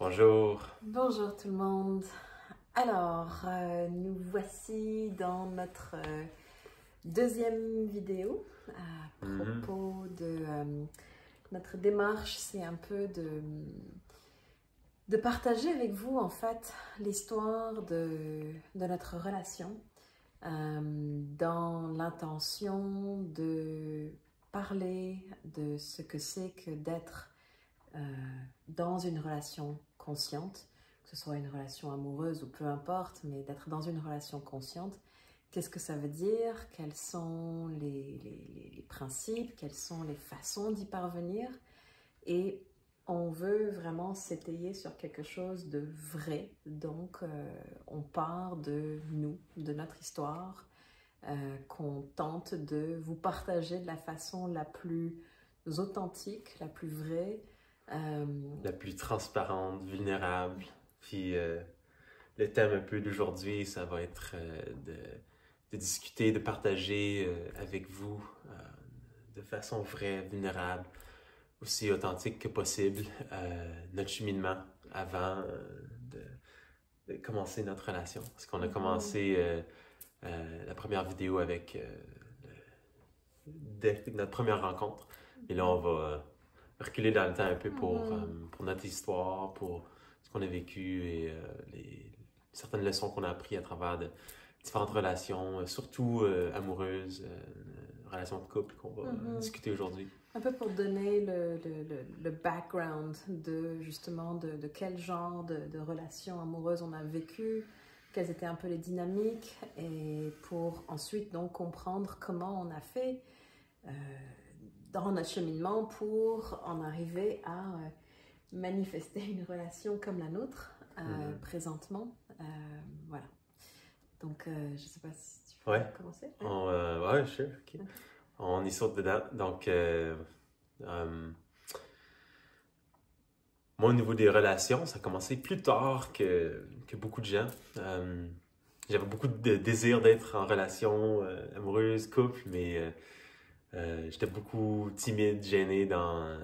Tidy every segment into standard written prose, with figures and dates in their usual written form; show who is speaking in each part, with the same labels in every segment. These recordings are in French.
Speaker 1: Bonjour.
Speaker 2: Bonjour tout le monde. Alors, nous voici dans notre deuxième vidéo à propos de notre démarche. C'est un peu de partager avec vous en fait l'histoire de notre relation dans l'intention de parler de ce que c'est que d'être dans une relation consciente, que ce soit une relation amoureuse ou peu importe, mais d'être dans une relation consciente. Qu'est-ce que ça veut dire? Quels sont les principes? Quelles sont les façons d'y parvenir? Et on veut vraiment s'étayer sur quelque chose de vrai. Donc, on part de nous, de notre histoire, qu'on tente de vous partager de la façon la plus authentique, la plus vraie,
Speaker 1: La plus transparente, vulnérable. Puis le thème un peu d'aujourd'hui, ça va être de discuter, de partager avec vous de façon vraie, vulnérable, aussi authentique que possible, notre cheminement avant de commencer notre relation. Parce qu'on a commencé la première vidéo avec dès notre première rencontre. Et là, on va reculer dans le temps un peu pour notre histoire, pour ce qu'on a vécu et certaines leçons qu'on a apprises à travers de différentes relations, surtout amoureuses, relations de couple qu'on va discuter aujourd'hui.
Speaker 2: Un peu pour donner le background de justement de quel genre de relations amoureuses on a vécu, quelles étaient un peu les dynamiques, et pour ensuite donc comprendre comment on a fait dans notre cheminement pour en arriver à manifester une relation comme la nôtre présentement. Voilà. Donc, je ne sais pas si tu veux commencer.
Speaker 1: Ouais, sure. Okay. On y saute dedans. Donc, moi, au niveau des relations, ça a commencé plus tard que beaucoup de gens. J'avais beaucoup de désir d'être en relation amoureuse, couple, mais j'étais beaucoup timide, gêné dans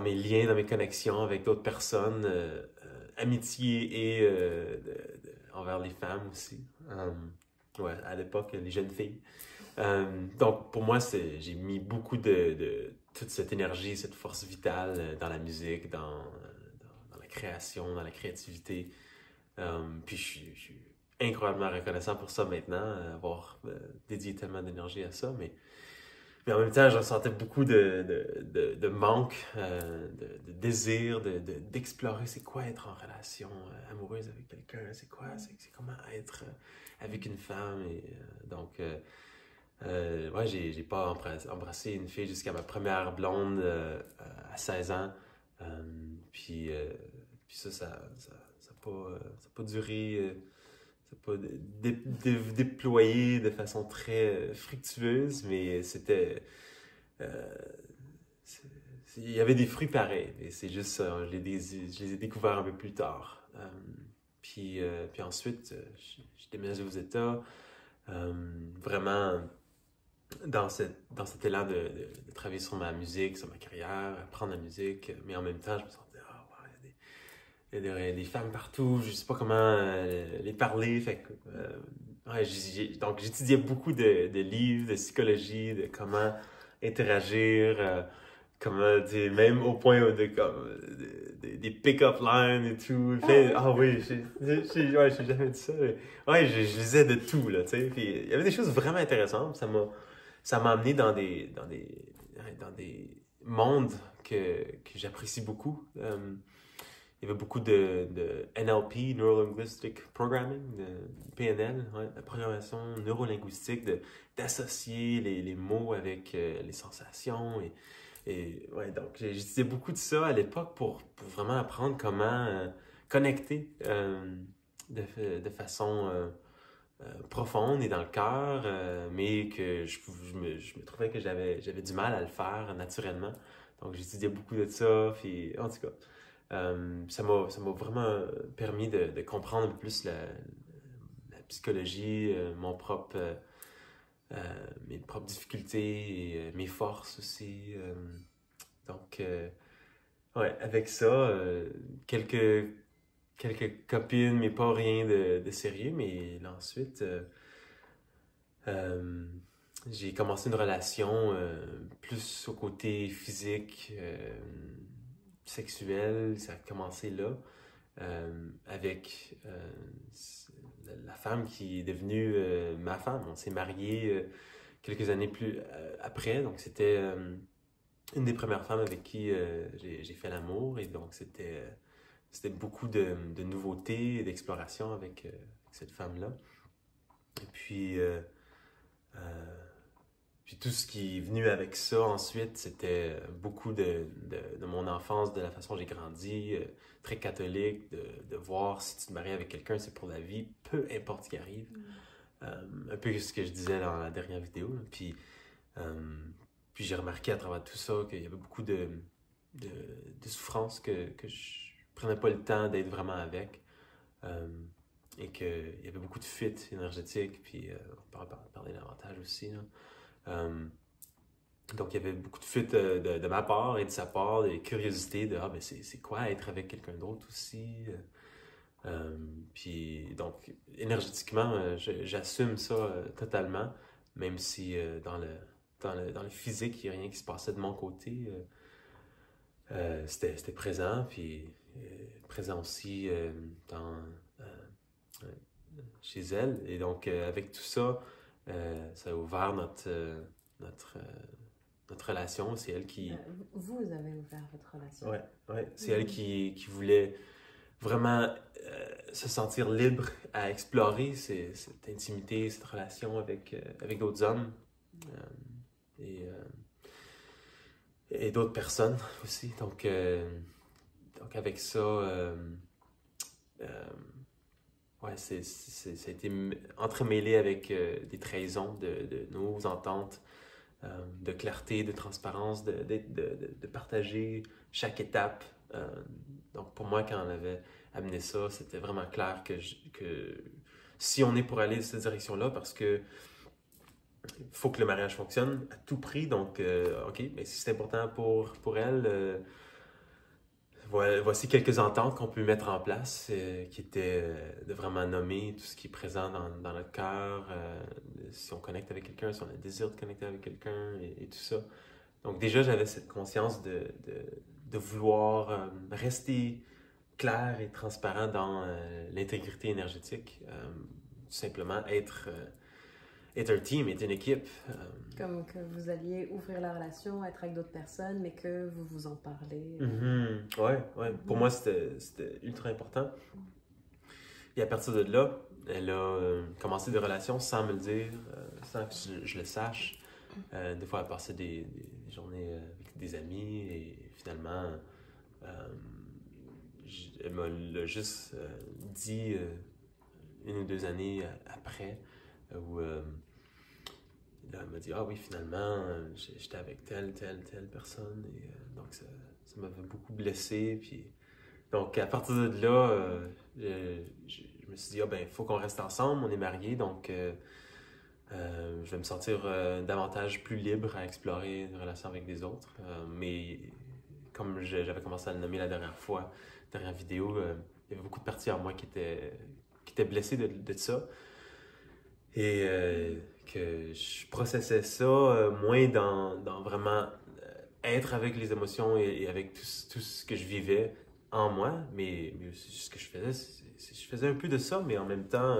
Speaker 1: mes liens, dans mes connexions avec d'autres personnes, amitié et envers les femmes aussi. Ouais, à l'époque, les jeunes filles. Donc, pour moi, j'ai mis beaucoup de toute cette énergie, cette force vitale dans la musique, dans la création, dans la créativité. Puis, je suis incroyablement reconnaissant pour ça maintenant, avoir dédié tellement d'énergie à ça. Mais en même temps, je ressentais beaucoup de manque, de désir, d'explorer c'est quoi être en relation amoureuse avec quelqu'un, c'est quoi, c'est comment être avec une femme. Et donc, ouais, j'ai pas embrassé une fille jusqu'à ma première blonde à 16 ans. Puis ça n'a pas duré. Ça n'a pas déployé de façon très fructueuse, mais c'était... il y avait des fruits pareils, et c'est juste ça, je les ai découverts un peu plus tard. Puis ensuite, j'ai déménagé aux États, vraiment dans cet élan de travailler sur ma musique, sur ma carrière, apprendre la musique, mais en même temps, je me sentais, il y a des femmes partout, je sais pas comment les parler. Fait que, ouais, donc, j'étudiais beaucoup de livres, de psychologie, de comment interagir, comment, même au point des pick-up lines et tout. Ah oui, ouais, j'ai jamais dit ça. Mais, ouais, je lisais de tout, là, tu sais. Puis il y avait des choses vraiment intéressantes. Ça m'a amené dans des mondes que j'apprécie beaucoup. Il y avait beaucoup de NLP, Neuro Linguistic Programming, de PNL, ouais, la programmation neurolinguistique, d'associer les mots avec les sensations. Et ouais, donc j'utilisais beaucoup de ça à l'époque pour vraiment apprendre comment connecter de façon profonde et dans le cœur, mais que je me trouvais que j'avais du mal à le faire naturellement. Donc j'étudiais beaucoup de ça, puis en tout cas. Ça m'a vraiment permis de comprendre un peu plus la psychologie, mes propres difficultés et mes forces aussi. Donc, ouais, avec ça, quelques copines, mais pas rien de sérieux. Mais là, ensuite, euh, j'ai commencé une relation plus au côté physique, sexuel. Ça a commencé là, avec la femme qui est devenue ma femme. On s'est mariés quelques années plus après, donc c'était une des premières femmes avec qui j'ai fait l'amour, et donc c'était beaucoup de nouveautés et d'exploration avec cette femme-là. Et puis tout ce qui est venu avec ça ensuite, c'était beaucoup de mon enfance, de la façon dont j'ai grandi, très catholique, de voir si tu te maries avec quelqu'un, c'est pour la vie, peu importe ce qui arrive. Un peu ce que je disais dans la dernière vidéo. Là. Puis j'ai remarqué à travers tout ça qu'il y avait beaucoup de souffrances que je prenais pas le temps d'être vraiment avec. Et qu'il y avait beaucoup de fuites énergétiques, puis on peut en parler davantage aussi. Là. Donc il y avait beaucoup de fuites de ma part et de sa part, des curiosités de ben c'est quoi être avec quelqu'un d'autre aussi. Puis donc énergétiquement, j'assume ça totalement, même si dans le physique, il n'y a rien qui se passait de mon côté. C'était présent, puis présent aussi chez elle. Et donc, avec tout ça, ça a ouvert notre relation. C'est elle qui...
Speaker 2: Vous avez ouvert votre relation.
Speaker 1: Ouais. C'est elle qui voulait vraiment se sentir libre à explorer cette intimité, cette relation avec d'autres hommes. Et d'autres personnes aussi. Donc avec ça, ouais, ça a été entremêlé avec des trahisons de nos ententes, de clarté, de transparence, de partager chaque étape. Donc pour moi, quand on avait amené ça, c'était vraiment clair que si on est pour aller dans cette direction-là, parce que il faut que le mariage fonctionne à tout prix, donc ok, mais si c'est important pour elle, voici quelques ententes qu'on peut mettre en place, qui étaient de vraiment nommer tout ce qui est présent dans notre cœur, si on connecte avec quelqu'un, si on a le désir de connecter avec quelqu'un, et tout ça. Donc déjà, j'avais cette conscience de vouloir rester clair et transparent dans l'intégrité énergétique, tout simplement être un team, être une équipe.
Speaker 2: Comme que vous alliez ouvrir la relation, être avec d'autres personnes, mais que vous vous en parlez.
Speaker 1: Ouais. Pour moi, c'était ultra important. Et à partir de là, elle a commencé des relations sans me le dire, sans que je le sache. Des fois, elle passait des journées avec des amis, et finalement, elle m'a juste dit 1 ou 2 années après, où là, elle m'a dit « Ah oui, finalement, j'étais avec telle personne. » Et donc, ça m'avait beaucoup blessé. Puis, donc, à partir de là, je me suis dit « Ah ben, il faut qu'on reste ensemble, on est mariés. » Donc, je vais me sentir davantage plus libre à explorer une relation avec des autres. Mais comme j'avais commencé à le nommer la dernière vidéo, il y avait beaucoup de parties en moi qui étaient blessées de ça. Et que je processais ça moins dans vraiment être avec les émotions et avec tout ce que je vivais en moi, mais ce que je faisais, je faisais un peu de ça, mais en même temps,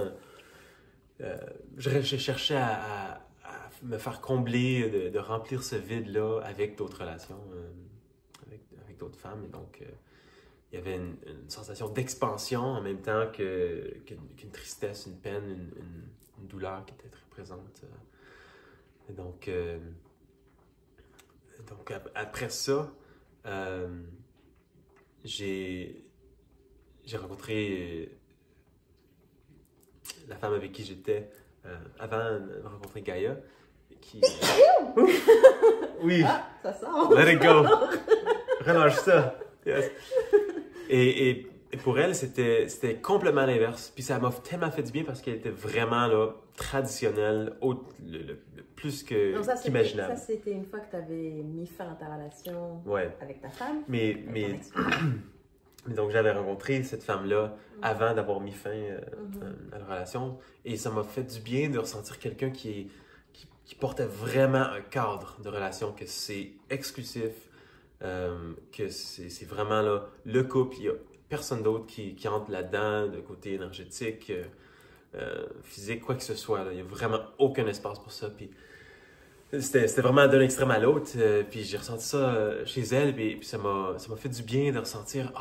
Speaker 1: je cherchais à me faire combler, de remplir ce vide-là avec d'autres relations, avec d'autres femmes. Et donc, il y avait une sensation d'expansion en même temps qu'une tristesse, une peine, une douleur qui était très présente. Et donc après ça, j'ai rencontré la femme avec qui j'étais avant de rencontrer Gaïa, qui... Oui!
Speaker 2: Ah, ça sent!
Speaker 1: Let it go! Relâche ça! Yes. Et pour elle, c'était complètement l'inverse. Puis ça m'a tellement fait du bien parce qu'elle était vraiment là, traditionnelle, le plus
Speaker 2: Donc ça,
Speaker 1: qu'imaginable.
Speaker 2: c'était une fois que tu avais mis fin à ta relation
Speaker 1: Ouais.
Speaker 2: avec ta femme.
Speaker 1: Mais donc, j'avais rencontré cette femme-là
Speaker 2: Mhm.
Speaker 1: avant d'avoir mis fin
Speaker 2: Mhm.
Speaker 1: à la relation. Et ça m'a fait du bien de ressentir quelqu'un qui portait vraiment un cadre de relation, que c'est exclusif, que c'est vraiment là, le couple. Il n'y a personne d'autre qui entre là-dedans, de côté énergétique, physique, quoi que ce soit. Là. Il n'y a vraiment aucun espace pour ça. Puis c'était vraiment d'un extrême à l'autre. Puis j'ai ressenti ça chez elle. Puis ça m'a fait du bien de ressentir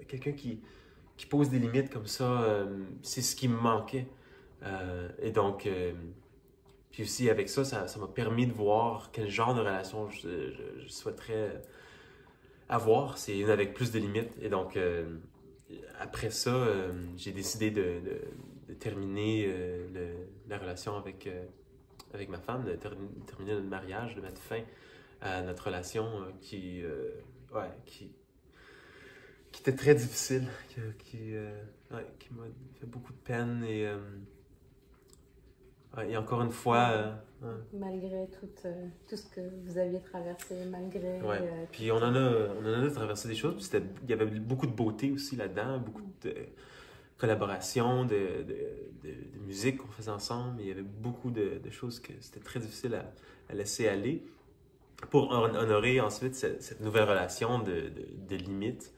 Speaker 1: quelqu'un qui pose des limites comme ça. C'est ce qui me manquait. Et donc, puis aussi avec ça m'a permis de voir quel genre de relation je souhaiterais avoir. C'est une avec plus de limites. Et donc, après ça, j'ai décidé de terminer la relation avec ma femme, de terminer notre mariage, de mettre fin à notre relation qui était très difficile, qui m'a fait beaucoup de peine. Et encore une fois...
Speaker 2: Malgré tout ce que vous aviez traversé, malgré...
Speaker 1: Puis on en a traversé des choses, puis il y avait beaucoup de beauté aussi là-dedans, beaucoup de collaboration, de musique qu'on faisait ensemble. Il y avait beaucoup de choses que c'était très difficile à laisser aller pour honorer ensuite cette nouvelle relation de limites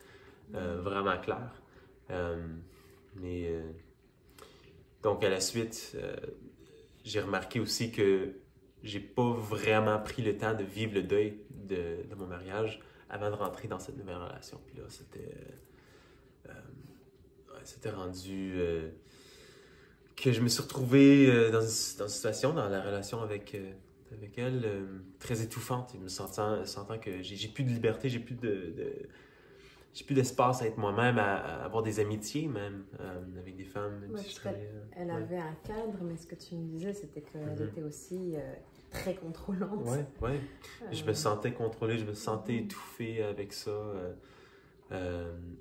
Speaker 1: vraiment claires. Donc à la suite, j'ai remarqué aussi que j'ai pas vraiment pris le temps de vivre le deuil de mon mariage avant de rentrer dans cette nouvelle relation. Puis là, c'était rendu que je me suis retrouvé dans une situation, dans la relation avec elle, très étouffante. Me sentant que j'ai plus de liberté, j'ai plus d'espace à être moi-même, à avoir des amitiés même avec des femmes. Même si
Speaker 2: elle avait un cadre, mais ce que tu me disais, c'était qu'elle était aussi très contrôlante.
Speaker 1: Oui. Je me sentais contrôlé, je me sentais étouffé avec ça.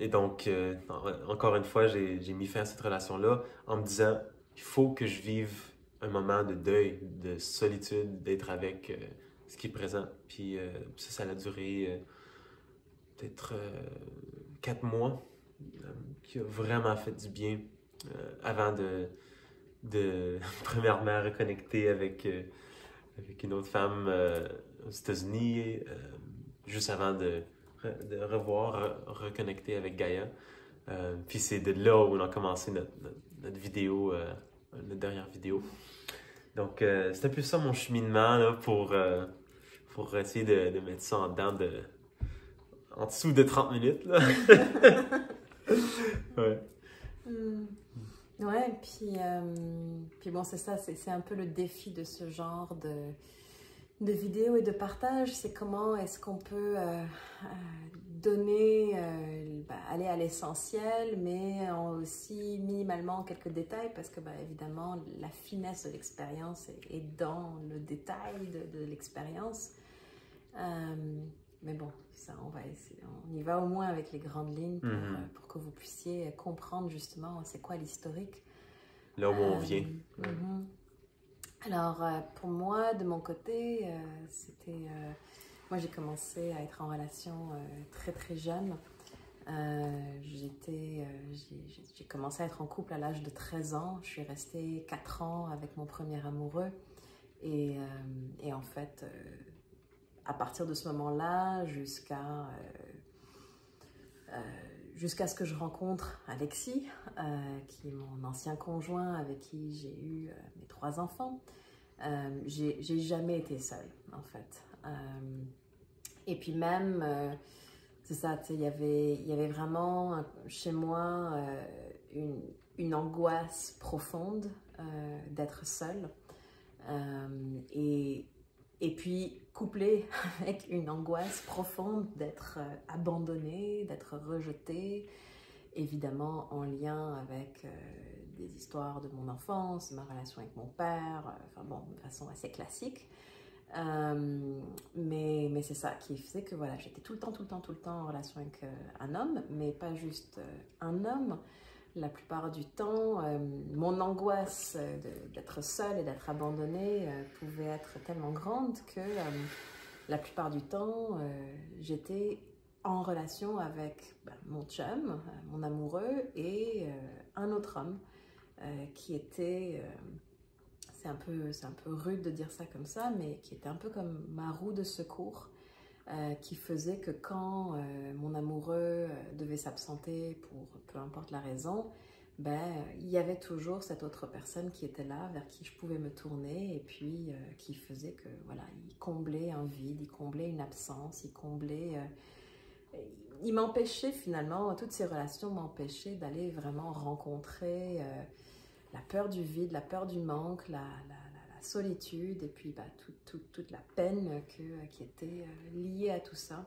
Speaker 1: Et donc, encore une fois, j'ai mis fin à cette relation-là en me disant, il faut que je vive un moment de deuil, de solitude, d'être avec ce qui est présent. Puis ça a duré peut-être 4 mois, qui a vraiment fait du bien avant de premièrement reconnecter avec une autre femme aux États-Unis, juste avant de reconnecter avec Gaïa. Puis c'est de là où on a commencé notre vidéo, notre dernière vidéo. Donc c'est un peu ça mon cheminement là, pour essayer de mettre ça en dessous de 30 minutes. Là. Ouais.
Speaker 2: Ouais, puis bon, c'est ça, c'est un peu le défi de ce genre de vidéos et de partage, c'est comment est-ce qu'on peut donner, aller à l'essentiel, mais aussi minimalement quelques détails, parce que évidemment, la finesse de l'expérience est dans le détail de l'expérience. Mais bon, ça, on y va au moins avec les grandes lignes pour que vous puissiez comprendre justement c'est quoi l'historique.
Speaker 1: Là où on vient.
Speaker 2: Alors, pour moi, de mon côté, moi, j'ai commencé à être en relation très très jeune. J'ai commencé à être en couple à l'âge de 13 ans. Je suis restée 4 ans avec mon premier amoureux. Et en fait, à partir de ce moment-là, jusqu'à ce que je rencontre Alexis, qui est mon ancien conjoint avec qui j'ai eu mes 3 enfants, j'ai jamais été seule, en fait. Et puis même, c'est ça, il y avait vraiment chez moi une angoisse profonde d'être seule. Et puis couplée avec une angoisse profonde d'être abandonnée, d'être rejetée, évidemment en lien avec des histoires de mon enfance, ma relation avec mon père, enfin bon, de façon assez classique. Mais c'est ça qui faisait que voilà, j'étais tout le temps en relation avec un homme, mais pas juste un homme. la plupart du temps, mon angoisse d'être seule et d'être abandonnée pouvait être tellement grande que la plupart du temps, j'étais en relation avec mon chum, mon amoureux, et un autre homme qui était, c'est un peu rude de dire ça comme ça, mais qui était un peu comme ma roue de secours, qui faisait que quand mon amoureux devait s'absenter pour peu importe la raison, il y avait toujours cette autre personne qui était là, vers qui je pouvais me tourner, et puis qui faisait que, voilà, il comblait un vide, il comblait une absence, il m'empêchait finalement, toutes ces relations m'empêchaient d'aller vraiment rencontrer la peur du vide, la peur du manque, la solitude, et puis toute la peine qui était liée à tout ça.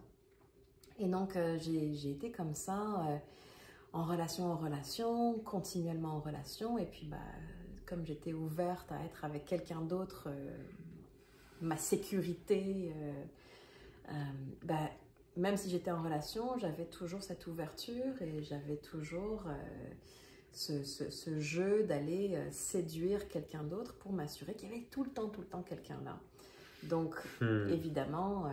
Speaker 2: Et donc j'ai été comme ça, en relation, continuellement en relation, et puis comme j'étais ouverte à être avec quelqu'un d'autre, ma sécurité, même si j'étais en relation, j'avais toujours cette ouverture, et j'avais toujours ce jeu d'aller séduire quelqu'un d'autre pour m'assurer qu'il y avait tout le temps quelqu'un là. Donc, évidemment,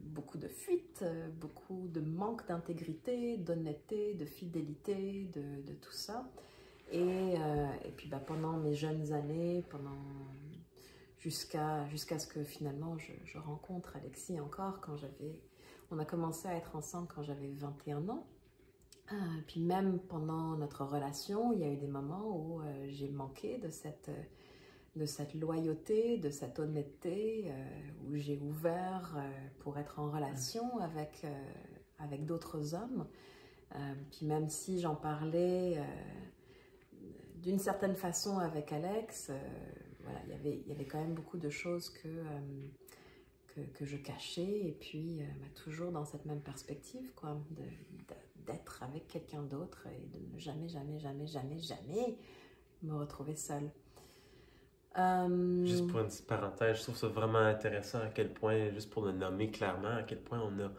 Speaker 2: beaucoup de fuites, beaucoup de manque d'intégrité, d'honnêteté, de fidélité, de tout ça. Et puis pendant mes jeunes années, jusqu'à ce que finalement je rencontre Alexis encore, on a commencé à être ensemble quand j'avais 21 ans. Puis même pendant notre relation, il y a eu des moments où j'ai manqué de cette loyauté, de cette honnêteté, où j'ai ouvert pour être en relation avec d'autres hommes. Puis même si j'en parlais d'une certaine façon avec Alex, voilà, il y avait quand même beaucoup de choses que je cachais, et puis toujours dans cette même perspective, quoi, d'être avec quelqu'un d'autre et de ne jamais me retrouver seule.
Speaker 1: Juste pour une petite parenthèse, je trouve ça vraiment intéressant à quel point, juste pour le nommer clairement, à quel point on a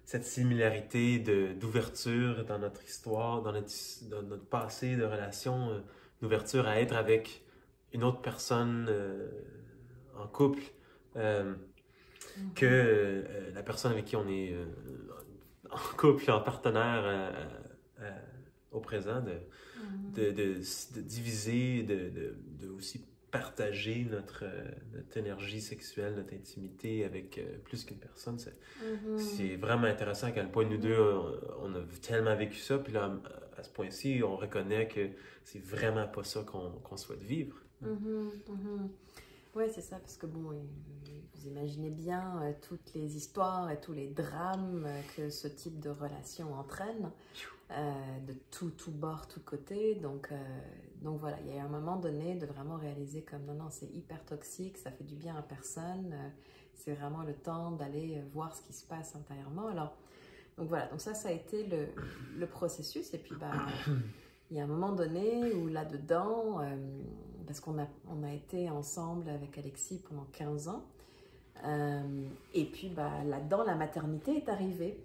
Speaker 1: cette similarité d'ouverture dans notre histoire, dans notre passé de relation, d'ouverture à être avec une autre personne en couple, que la personne avec qui on est en couple, en partenaire au présent, de diviser, de aussi partager notre énergie sexuelle, notre intimité avec plus qu'une personne. C'est vraiment intéressant à quel point nous deux, on a tellement vécu ça, puis là, à ce point-ci, on reconnaît que c'est vraiment pas ça qu'on souhaite vivre.
Speaker 2: Oui, c'est ça, parce que bon, vous imaginez bien toutes les histoires et tous les drames que ce type de relation entraîne, de tout bord, tout côté. Donc voilà, il y a un moment donné de vraiment réaliser comme non, c'est hyper toxique, ça fait du bien à personne, c'est vraiment le temps d'aller voir ce qui se passe intérieurement. Alors, donc voilà, donc ça a été le processus, et puis il y a un moment donné où là-dedans, parce qu'on a été ensemble avec Alexis pendant 15 ans, et puis là-dedans, la maternité est arrivée.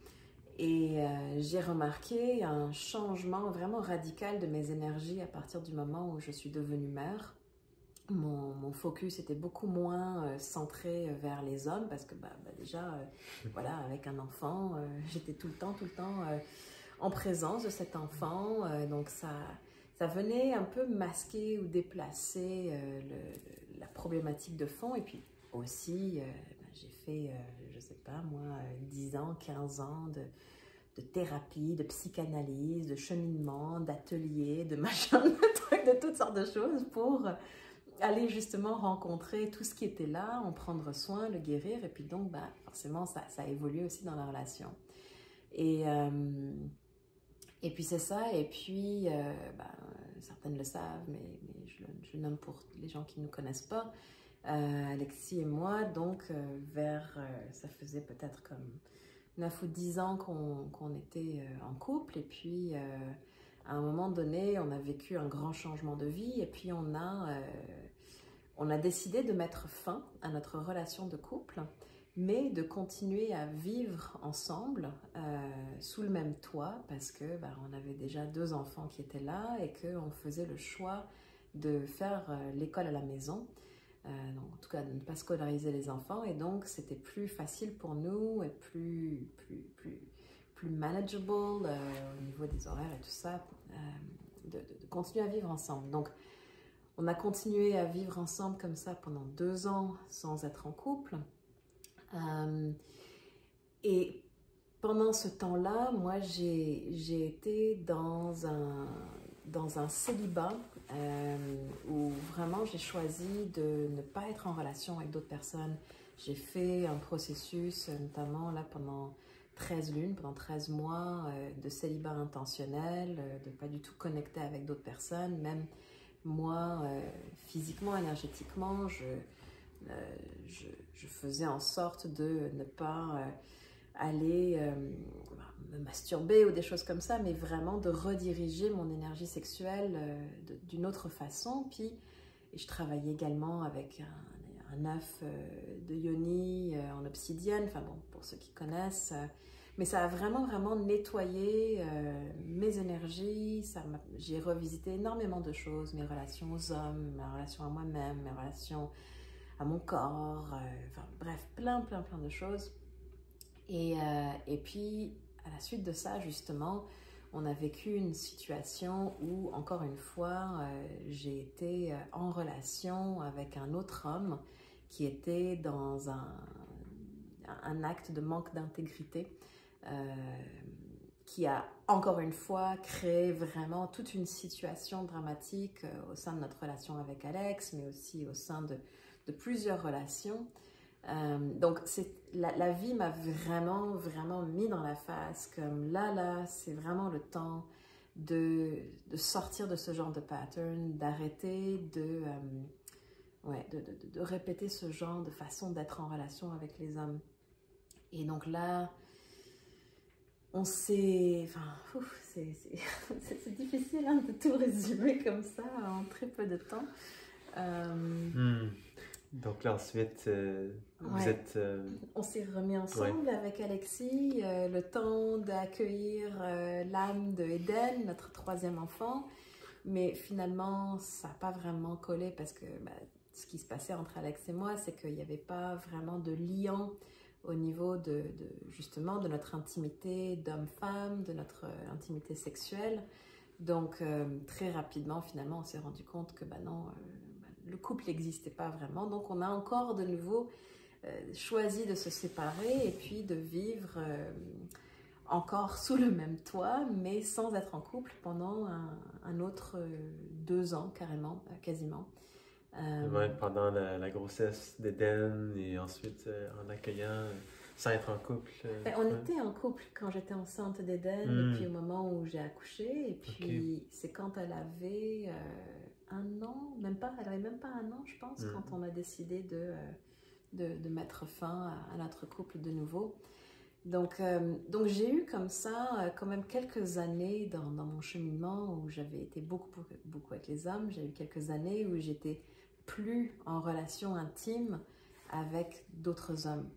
Speaker 2: Et j'ai remarqué un changement vraiment radical de mes énergies à partir du moment où je suis devenue mère. Mon focus était beaucoup moins centré vers les hommes, parce que déjà, voilà, avec un enfant, j'étais tout le temps en présence de cet enfant. Donc ça venait un peu masquer ou déplacer la problématique de fond. Et puis aussi, j'ai fait, je sais pas moi, 10 ans, 15 ans de thérapie, de psychanalyse, de cheminement, d'ateliers, de machin, de trucs, de toutes sortes de choses pour aller justement rencontrer tout ce qui était là, en prendre soin, le guérir. Et puis donc, forcément, ça a évolué aussi dans la relation. Et puis c'est ça. Et puis, certaines le savent, mais je le nomme pour les gens qui ne nous connaissent pas. Alexis et moi, donc, ça faisait peut-être comme 9 ou 10 ans qu'on était en couple. Et puis, à un moment donné, on a vécu un grand changement de vie. Et puis, on a décidé de mettre fin à notre relation de couple mais de continuer à vivre ensemble sous le même toit parce que on avait déjà 2 enfants qui étaient là et qu'on faisait le choix de faire l'école à la maison. Donc, en tout cas, de ne pas scolariser les enfants, et donc c'était plus facile pour nous et plus manageable au niveau des horaires et tout ça, de continuer à vivre ensemble. Donc, on a continué à vivre ensemble comme ça pendant 2 ans sans être en couple. Et pendant ce temps-là, moi, j'ai été dans un célibat où vraiment j'ai choisi de ne pas être en relation avec d'autres personnes. J'ai fait un processus, notamment là pendant 13 lunes, pendant 13 mois de célibat intentionnel, de pas du tout connecter avec d'autres personnes. Même moi, physiquement, énergétiquement, je faisais en sorte de ne pas aller me masturber ou des choses comme ça, mais vraiment de rediriger mon énergie sexuelle d'une autre façon. Puis je travaillais également avec un œuf de yoni en obsidienne, enfin bon, pour ceux qui connaissent. Mais ça a vraiment nettoyé mes énergies. J'ai revisité énormément de choses, mes relations aux hommes, ma relation à moi-même, mes relations à mon corps, enfin bref, plein de choses. Et puis, à la suite de ça, justement, on a vécu une situation où, encore une fois, j'ai été en relation avec un autre homme qui était dans un acte de manque d'intégrité, qui a, encore une fois, créé vraiment toute une situation dramatique au sein de notre relation avec Alex, mais aussi au sein de plusieurs relations. Donc la vie m'a vraiment mis dans la face comme là c'est vraiment le temps de sortir de ce genre de pattern, d'arrêter de répéter ce genre de façon d'être en relation avec les hommes. Et donc là on s'est, enfin, c'est difficile de tout résumer comme ça en très peu de temps.
Speaker 1: Donc là, ensuite, vous êtes...
Speaker 2: On s'est remis ensemble avec Alexis, le temps d'accueillir l'âme de Eden, notre 3e enfant. Mais finalement, ça n'a pas vraiment collé parce que ce qui se passait entre Alex et moi, c'est qu'il n'y avait pas vraiment de lien au niveau justement de notre intimité d'homme-femme, de notre intimité sexuelle. Donc, très rapidement, finalement, on s'est rendu compte que non... le couple n'existait pas vraiment, donc on a encore de nouveau choisi de se séparer et puis de vivre encore sous le même toit, mais sans être en couple pendant un autre 2 ans carrément, quasiment.
Speaker 1: Pendant la grossesse d'Eden et ensuite en accueillant, sans être en couple.
Speaker 2: On était en couple quand j'étais enceinte d'Eden et puis au moment où j'ai accouché, et puis c'est quand elle avait... 1 an, même pas, elle avait même pas 1 an, je pense, quand on a décidé de mettre fin à notre couple de nouveau. Donc j'ai eu comme ça quand même quelques années dans mon cheminement où j'avais été beaucoup avec les hommes. J'ai eu quelques années où j'étais plus en relation intime avec d'autres hommes.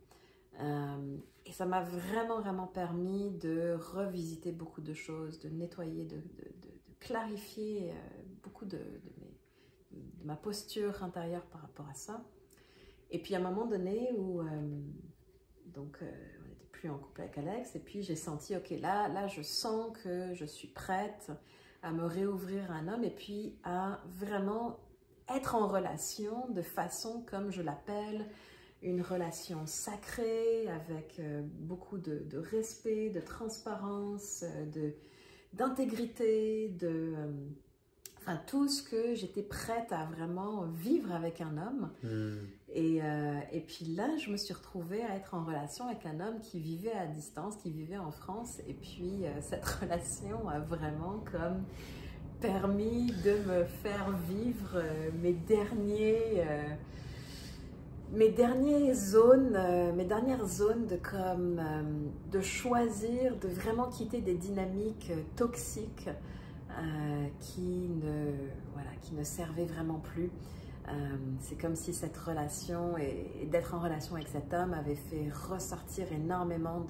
Speaker 2: Et ça m'a vraiment permis de revisiter beaucoup de choses, de nettoyer, de clarifier beaucoup de ma posture intérieure par rapport à ça. Et puis à un moment donné où on n'était plus en couple avec Alex, et puis j'ai senti, ok, là je sens que je suis prête à me réouvrir à un homme et puis à vraiment être en relation de façon, comme je l'appelle, une relation sacrée avec beaucoup de respect, de transparence, d'intégrité, enfin tout ce que j'étais prête à vraiment vivre avec un homme. Et puis là, je me suis retrouvée à être en relation avec un homme qui vivait à distance, qui vivait en France. Et puis cette relation a vraiment comme permis de me faire vivre mes dernières zones de choisir, de vraiment quitter des dynamiques toxiques qui ne servaient vraiment plus. C'est comme si cette relation et d'être en relation avec cet homme avait fait ressortir énormément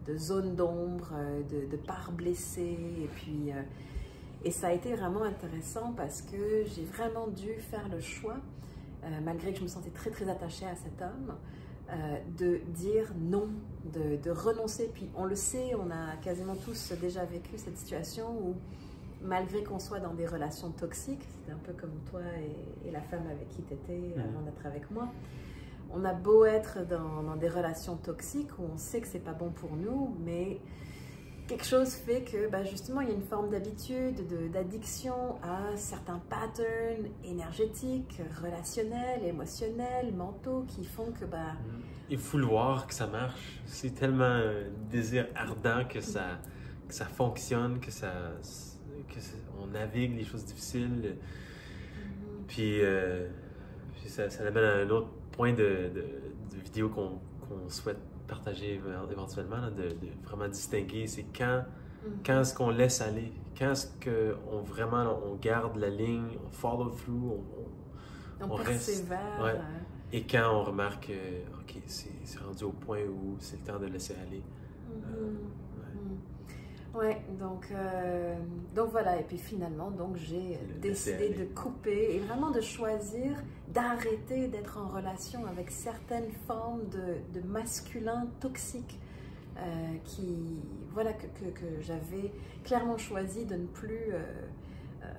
Speaker 2: de zones d'ombre, de parts blessées. Et ça a été vraiment intéressant parce que j'ai vraiment dû faire le choix, malgré que je me sentais très très attachée à cet homme, de dire non, de renoncer. Puis on le sait, on a quasiment tous déjà vécu cette situation où malgré qu'on soit dans des relations toxiques, c'est un peu comme toi et la femme avec qui tu étais avant d'être avec moi, on a beau être dans des relations toxiques où on sait que c'est pas bon pour nous, mais quelque chose fait que justement il y a une forme d'habitude, d'addiction à certains patterns énergétiques, relationnels, émotionnels, mentaux qui font que
Speaker 1: il faut le voir que ça marche. C'est tellement un désir ardent que ça fonctionne, on navigue les choses difficiles. Puis ça amène à un autre point de vidéo qu'on souhaite partager éventuellement, là, de vraiment distinguer, c'est quand est-ce qu'on laisse aller, quand est-ce qu'on vraiment on garde la ligne, on follow through,
Speaker 2: on persévère.
Speaker 1: Reste, ouais. Et quand on remarque ok, c'est rendu au point où c'est le temps de laisser aller.
Speaker 2: Ouais, donc voilà, et puis finalement, donc j'ai décidé de couper et vraiment de choisir d'arrêter d'être en relation avec certaines formes de masculin toxique que j'avais clairement choisi de ne plus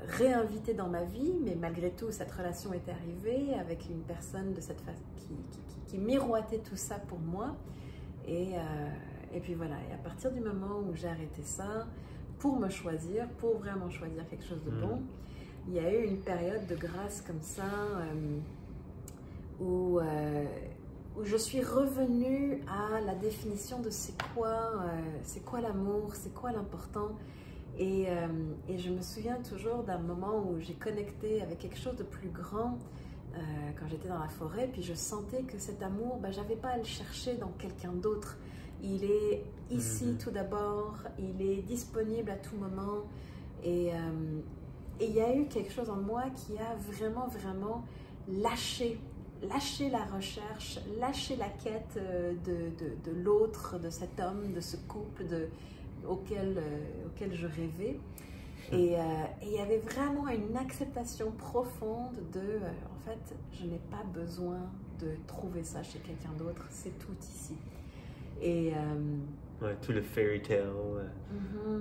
Speaker 2: réinviter dans ma vie, mais malgré tout, cette relation est arrivée avec une personne de cette façon qui miroitait tout ça pour moi. Et puis voilà, et à partir du moment où j'ai arrêté ça, pour me choisir, pour vraiment choisir quelque chose de bon, il y a eu une période de grâce comme ça où je suis revenue à la définition de c'est quoi l'amour, c'est quoi l'important. Et je me souviens toujours d'un moment où j'ai connecté avec quelque chose de plus grand quand j'étais dans la forêt, puis je sentais que cet amour, j'avais pas à le chercher dans quelqu'un d'autre. Il est ici tout d'abord, il est disponible à tout moment. Et il y a eu quelque chose en moi qui a vraiment, vraiment lâché la recherche, lâché la quête de l'autre, de cet homme, de ce couple auquel je rêvais. Et il y avait vraiment une acceptation profonde en fait, je n'ai pas besoin de trouver ça chez quelqu'un d'autre, c'est tout ici. Et
Speaker 1: ouais, tout le fairy tale,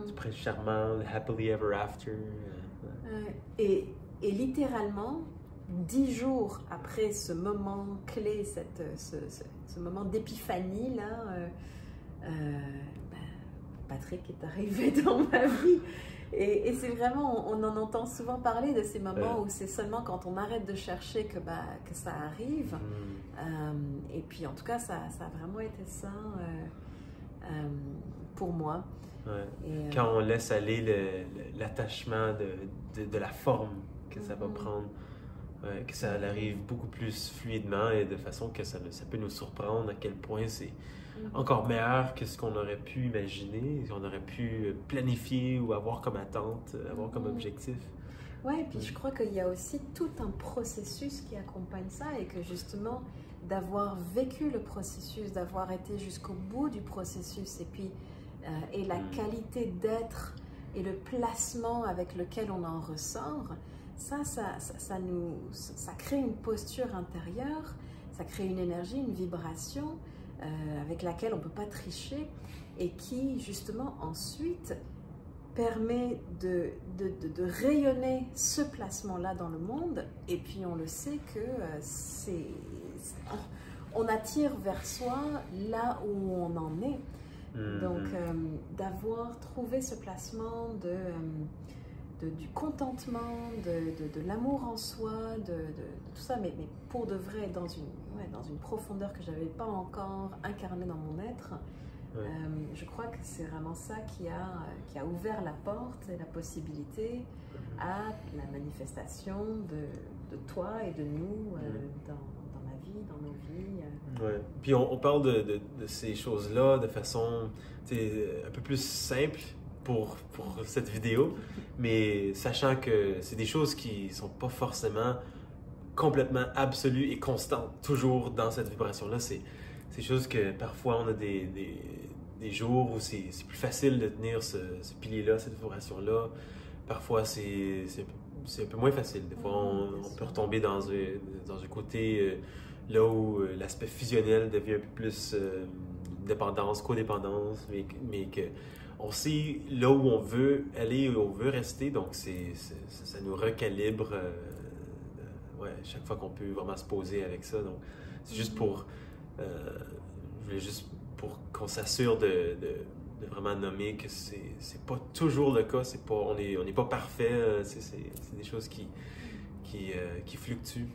Speaker 1: du prince charmant, le happily ever after.
Speaker 2: Et littéralement, 10 jours après ce moment clé, ce moment d'épiphanie là, Patrick est arrivé dans ma vie. Et c'est vraiment, on en entend souvent parler de ces moments où c'est seulement quand on arrête de chercher que ça arrive. Et puis en tout cas, ça a vraiment été ça pour moi.
Speaker 1: Ouais. Et, quand on laisse aller l'attachement de la forme que ça va prendre, que ça arrive beaucoup plus fluidement et de façon que ça peut nous surprendre à quel point c'est encore meilleur que ce qu'on aurait pu imaginer, qu'on aurait pu planifier ou avoir comme attente, avoir comme objectif.
Speaker 2: Ouais, et puis je crois qu'il y a aussi tout un processus qui accompagne ça et que justement d'avoir vécu le processus, d'avoir été jusqu'au bout du processus et la qualité d'être et le placement avec lequel on en ressort, ça crée une posture intérieure, ça crée une énergie, une vibration avec laquelle on ne peut pas tricher et qui justement ensuite permet de rayonner ce placement-là dans le monde. Et puis on le sait que on attire vers soi là où on en est. Donc d'avoir trouvé ce placement du contentement, de l'amour en soi, de tout ça, mais pour de vrai, dans une profondeur que je n'avais pas encore incarnée dans mon être. Je crois que c'est vraiment ça qui a ouvert la porte et la possibilité à la manifestation de toi et de nous dans ma vie, dans nos vies.
Speaker 1: Ouais. Puis on parle de ces choses-là de façon un peu plus simple pour cette vidéo, mais sachant que c'est des choses qui sont pas forcément complètement absolue et constante, toujours dans cette vibration-là. C'est chose que parfois on a des jours où c'est plus facile de tenir ce pilier-là, cette vibration-là. Parfois c'est un peu moins facile. Des fois on peut retomber dans un côté là où l'aspect fusionnel devient un peu plus dépendance, codépendance, mais que on sait là où on veut aller, où on veut rester, donc ça nous recalibre ouais, chaque fois qu'on peut vraiment se poser avec ça. Donc, c'est juste pour, je voulais juste pour qu'on s'assure de vraiment nommer que c'est pas toujours le cas, on n'est pas parfait, c'est des choses qui fluctuent,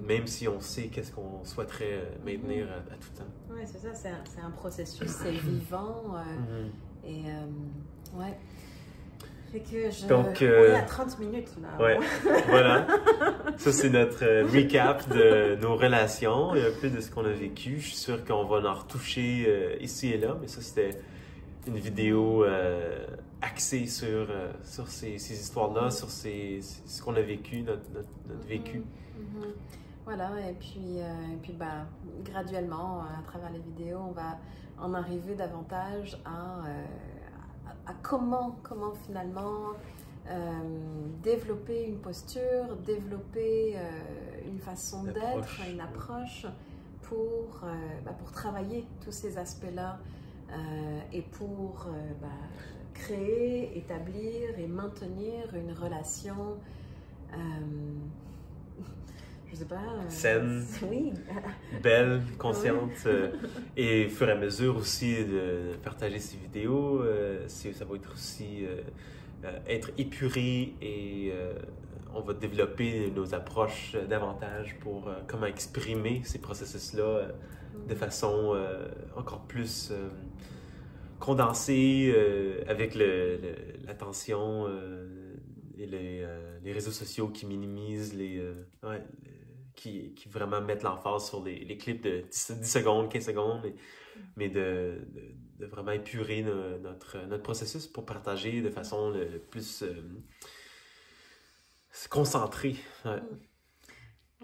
Speaker 1: même si on sait qu'est-ce qu'on souhaiterait maintenir à tout temps.
Speaker 2: Oui, c'est ça, c'est un processus, c'est vivant. Et ouais. Fait que
Speaker 1: Donc,
Speaker 2: on est à 30 minutes là.
Speaker 1: Ouais, voilà. Ça, c'est notre recap de nos relations et un peu de ce qu'on a vécu. Je suis sûr qu'on va en retoucher ici et là, mais ça, c'était une vidéo axée sur ces histoires-là, sur ce qu'on a vécu, notre vécu.
Speaker 2: Voilà, et puis bah, graduellement, à travers les vidéos, on va en arriver davantage à comment finalement développer une posture, développer une façon d'être, une approche pour travailler tous ces aspects-là et pour créer, établir et maintenir une relation je sais pas,
Speaker 1: saine,
Speaker 2: oui.
Speaker 1: belle, consciente, et au fur et à mesure aussi de partager ces vidéos, ça va être aussi être épuré et on va développer nos approches davantage pour comment exprimer ces processus-là de façon encore plus condensée avec l'attention et les réseaux sociaux qui minimisent qui vraiment mettent l'emphase sur les clips de 10 secondes, 15 secondes, mais de vraiment épurer notre processus pour partager de façon le plus concentrée. Ouais.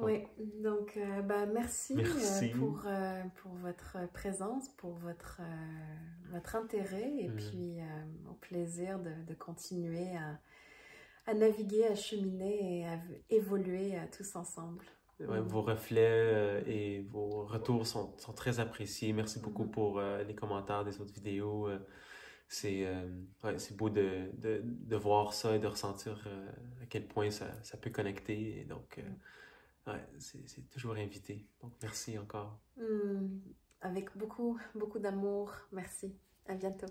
Speaker 2: Oui, donc merci.
Speaker 1: Merci.
Speaker 2: Pour votre présence, pour votre intérêt et puis au plaisir de continuer à naviguer, à cheminer et à évoluer tous ensemble.
Speaker 1: Ouais, vos reflets et vos retours sont très appréciés. Merci beaucoup pour les commentaires des autres vidéos. C'est beau de voir ça et de ressentir à quel point ça peut connecter. Et donc, c'est toujours invité. Donc, merci encore.
Speaker 2: Avec beaucoup d'amour. Merci. À bientôt.